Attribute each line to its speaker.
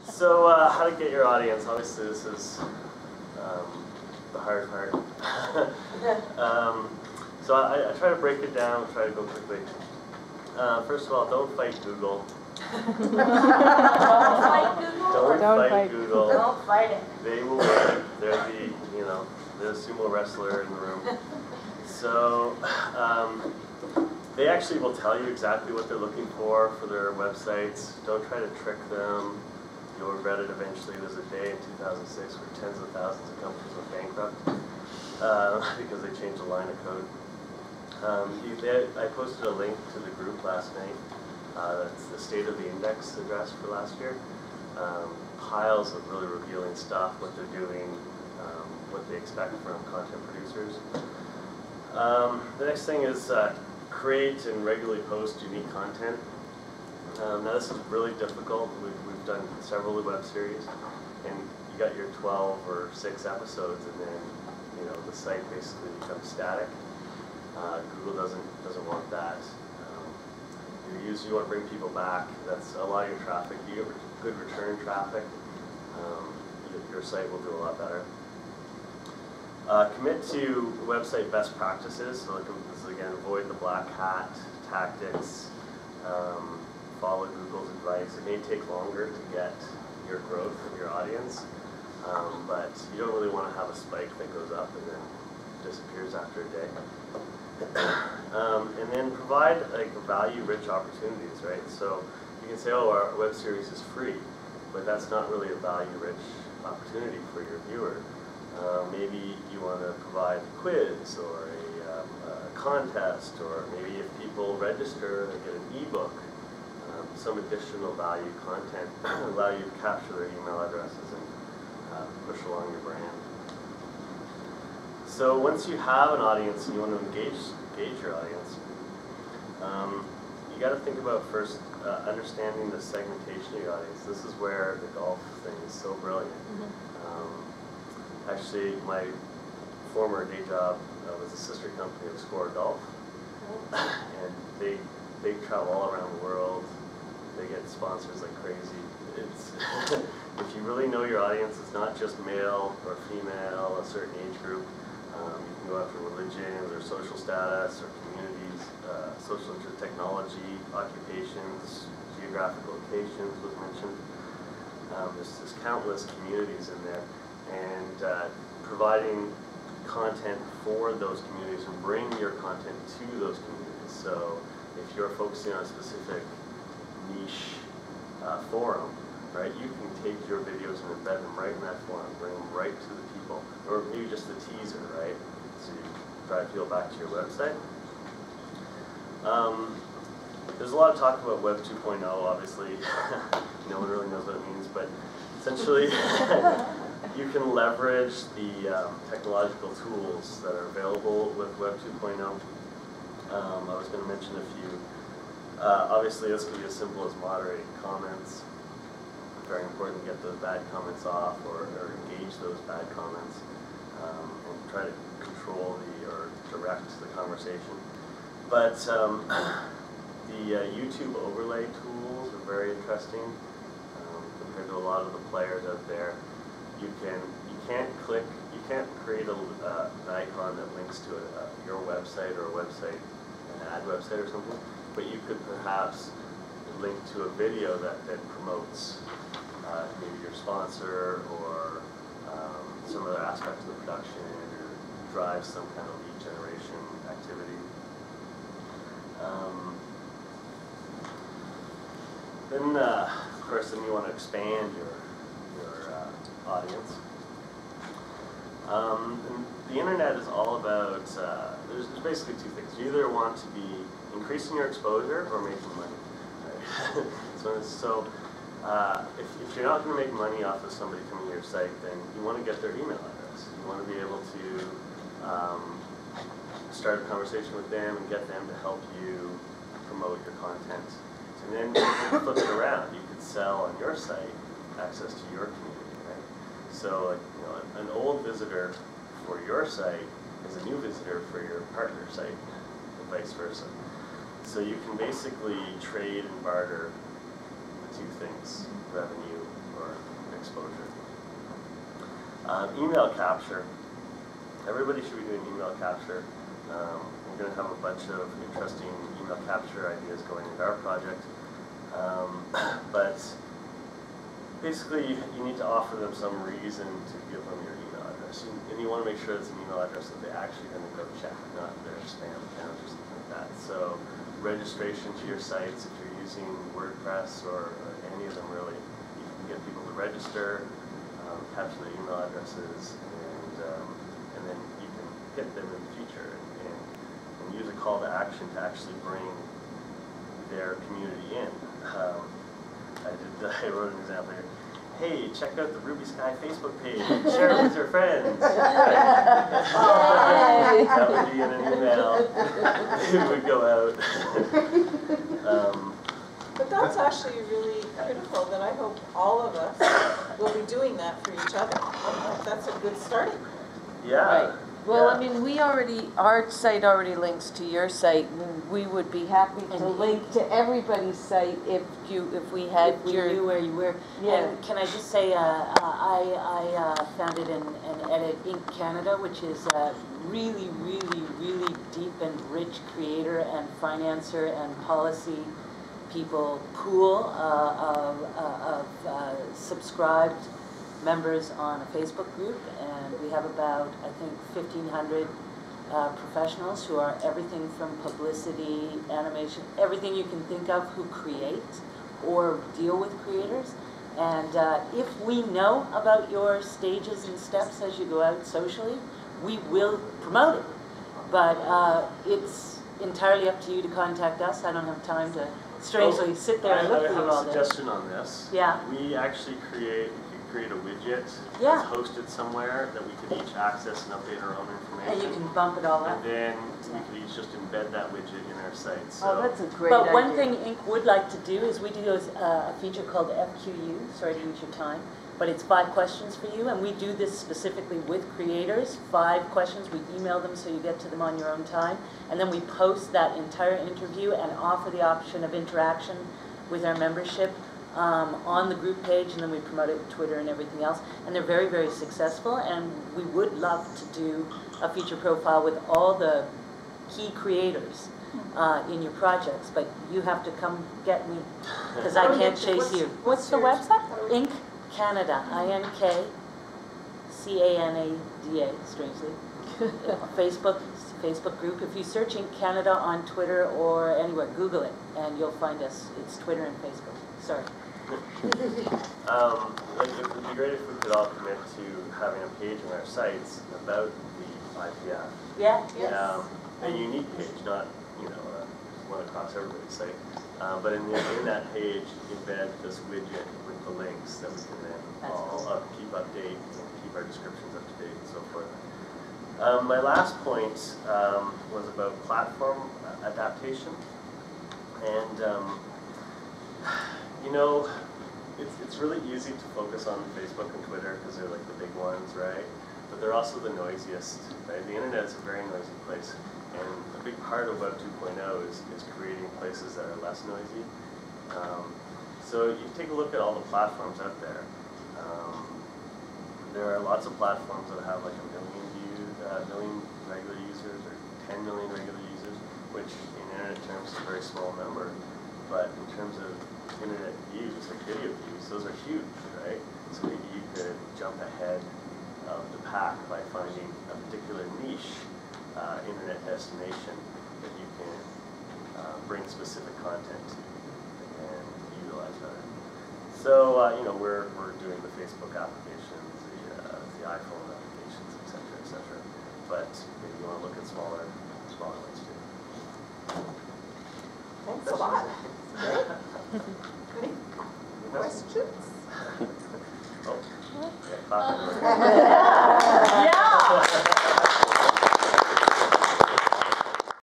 Speaker 1: So how to get your audience? Obviously this is the hard part. So I try to break it down, try to go quickly. First of all, don't fight Google.
Speaker 2: Don't fight Google?
Speaker 1: Don't fight Google.
Speaker 2: Don't fight it.
Speaker 1: They will win. They're the sumo wrestler in the room. So they actually will tell you exactly what they're looking for their websites. Don't try to trick them. You'll regret it eventually. There's a day in 2006 where tens of thousands of companies went bankrupt because they changed a line of code. I posted a link to the group last night. That's the State of the Index address for last year. Piles of really revealing stuff, what they're doing, what they expect from content producers. The next thing is create and regularly post unique content. Now this is really difficult. We've done several web series, and you got your 12 or 6 episodes, and then the site basically becomes static. Google doesn't want that. You want to bring people back. That's a lot of your traffic. You get good return traffic. Your site will do a lot better. Commit to website best practices. So this is again, avoid the black hat tactics. Follow Google's advice. It may take longer to get your growth of your audience, but you don't really want to have a spike that goes up and then disappears after a day. And then provide value-rich opportunities, right? So you can say, oh, our web series is free, but that's not really a value-rich opportunity for your viewer. Maybe you want to provide a quiz or a contest, or maybe if people register, they get an ebook. Some additional value content allow you to capture their email addresses and push along your brand. So once you have an audience and you want to engage your audience, you got to think about first understanding the segmentation of your audience. This is where the golf thing is so brilliant. Actually, my former day job was a sister company of Score Golf, and they travel all around the world. They get sponsors like crazy. It's if you really know your audience, it's not just male or female, a certain age group. You can go after religions or social status or communities, social interest, technology, occupations, geographic locations was mentioned. There's countless communities in there, and providing content for those communities and bring your content to those communities. So if you're focusing on a specific niche forum, right, you can take your videos and embed them right in that forum, bring them right to the people, or maybe just the teaser, right, so you drive people back to your website. There's a lot of talk about Web 2.0, obviously. No one really knows what it means, but essentially you can leverage the technological tools that are available with Web 2.0. I was going to mention a few. Obviously, this could be as simple as moderating comments. Very important to get those bad comments off, or engage those bad comments, and try to control or direct the conversation. But the YouTube overlay tools are very interesting compared to a lot of the players out there. You can't create an icon that links to your website or a website, an ad website or something. But you could perhaps link to a video that promotes maybe your sponsor or some other aspect of the production, or drive some kind of lead generation activity. Then, of course, you want to expand your audience. And the internet is all about, there's basically two things. You either want to be increasing your exposure or making money. Right? so if you're not going to make money off of somebody coming to your site, then you want to get their email address. You want to be able to start a conversation with them and get them to help you promote your content. And then you can flip it around. You could sell on your site access to your community, right? So an old visitor for your site is a new visitor for your partner site, and vice versa. So you can basically trade and barter the two things, revenue or exposure. Email capture. Everybody should be doing email capture. We're going to have a bunch of interesting email capture ideas going into our project. But basically, you need to offer them some reason to give them your email address. And you want to make sure it's an email address that they're actually going to go check, not their spam account or something like that. So registration to your sites, if you're using WordPress or any of them really, you can get people to register, capture their email addresses, and then you can hit them in the future and use a call to action to actually bring their community in. I wrote an example here. Hey, check out the Ruby Sky Facebook page. Share it with your friends. That would be in an email. It would go out.
Speaker 3: But that's actually really critical, that I hope all of us will be doing that for each other. That's a good starting.
Speaker 1: Yeah.
Speaker 4: Right. Well,
Speaker 1: yeah.
Speaker 4: I mean, our site already links to your site, and we would be happy to link to everybody's site if we had
Speaker 5: If we
Speaker 4: your.
Speaker 5: knew where you were.
Speaker 4: Yeah.
Speaker 5: And can I just say, I founded and edit Inc. Canada, which is a really, really, really deep and rich creator and financer and policy people pool of subscribed members on a Facebook group, and we have about, I think, 1,500 professionals who are everything from publicity, animation, everything you can think of who create or deal with creators. And if we know about your stages and steps as you go out socially, we will promote it. But it's entirely up to you to contact us. I don't have time to strangely sit there and look
Speaker 1: I
Speaker 5: for
Speaker 1: have
Speaker 5: you all
Speaker 1: a
Speaker 5: day.
Speaker 1: suggestion on this.
Speaker 5: Yeah.
Speaker 1: We actually create a widget
Speaker 5: Yeah.
Speaker 1: that's hosted somewhere that we could each access and update our own information.
Speaker 5: And you can bump it all up.
Speaker 1: And then we could each just embed that widget in our site. So
Speaker 4: Oh, that's a great idea.
Speaker 5: But one thing Inc. would like to do is we do a feature called FQU, sorry to use your time, but it's 5 questions for you, and we do this specifically with creators. 5 questions, we email them so you get to them on your own time, and then we post that entire interview and offer the option of interaction with our membership on the group page, and then we promote it on Twitter and everything else. And they're very, very successful, and we would love to do a feature profile with all the key creators in your projects, but you have to come get me, because I can't chase you.
Speaker 3: What's the website?
Speaker 5: Inc. Canada, INKCANADA, strangely. Facebook group. If you search Inc. Canada on Twitter or anywhere, Google it, and you'll find us. It's Twitter and Facebook. Sorry.
Speaker 1: Like, it would be great if we could all commit to having a page on our sites about the IPF.
Speaker 5: Yeah?
Speaker 3: Yes.
Speaker 1: A unique page, not, one across everybody's site. But in that page, embed this widget with the links that we can then all keep update and keep our descriptions up to date and so forth. My last point was about platform adaptation. And, it's really easy to focus on Facebook and Twitter because they're like the big ones, right? But they're also the noisiest, right? The internet is a very noisy place. And a big part of Web 2.0 is creating places that are less noisy. So you take a look at all the platforms out there. There are lots of platforms that have like 1 million views, 1 million regular users, or 10 million regular users, which in internet terms is a very small number. But in terms of internet views, like video views, those are huge, right? So maybe you could jump ahead of the pack by finding a particular niche internet destination that you can bring specific content to and utilize better. So we're doing the Facebook applications, the iPhone applications, etc. But maybe you want to look at smaller ones too.
Speaker 3: Thanks a lot. Great. Any questions?
Speaker 1: Oh, yeah,